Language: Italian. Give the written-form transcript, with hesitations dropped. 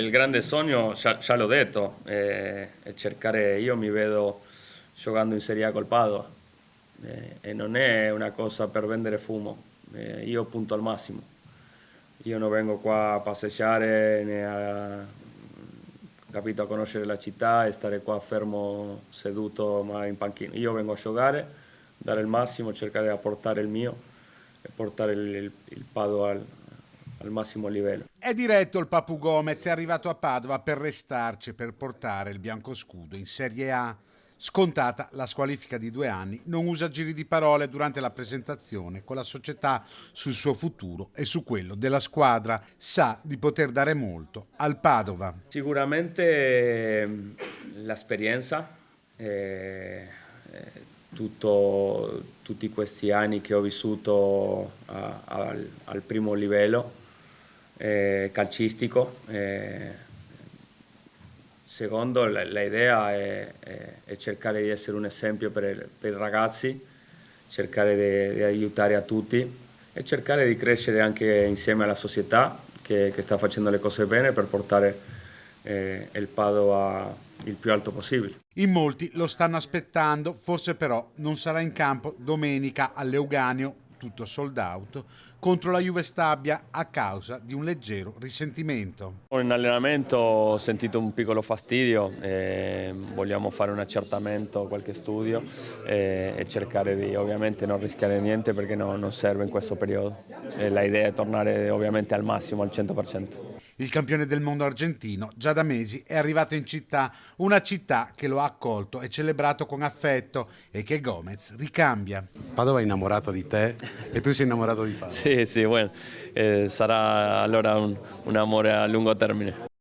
il grande sogno, già l'ho detto, è cercare, io mi vedo giocando in Serie A col Padova e non è una cosa per vendere fumo, io punto al massimo, io non vengo qua a passeggiare né capito, a conoscere la città e stare qua fermo seduto ma in panchina, io vengo a giocare, dare il massimo, cercare di apportare il mio e portare il Padova al massimo livello. È diretto il Papu Gomez, è arrivato a Padova per restarci e per portare il biancoscudo in Serie A. Scontata la squalifica di 2 anni, non usa giri di parole durante la presentazione con la società sul suo futuro e su quello della squadra. Sa di poter dare molto al Padova. Sicuramente l'esperienza, tutti questi anni che ho vissuto al primo livello calcistico. Secondo, l'idea è cercare di essere un esempio per i ragazzi, cercare di aiutare a tutti e cercare di crescere anche insieme alla società che sta facendo le cose bene per portare il Padova il più alto possibile. In molti lo stanno aspettando, forse però non sarà in campo domenica all'Euganeo, tutto sold out, contro la Juve Stabia a causa di un leggero risentimento. In allenamento ho sentito un piccolo fastidio, vogliamo fare un accertamento, qualche studio e cercare di ovviamente non rischiare niente perché non serve in questo periodo. La idea è tornare ovviamente al massimo, al 100%. Il campione del mondo argentino già da mesi è arrivato in città, una città che lo ha accolto e celebrato con affetto e che Gomez ricambia. Padova è innamorata di te e tu sei innamorato di Padova. Sì, bueno, sarà allora un amore a lungo termine.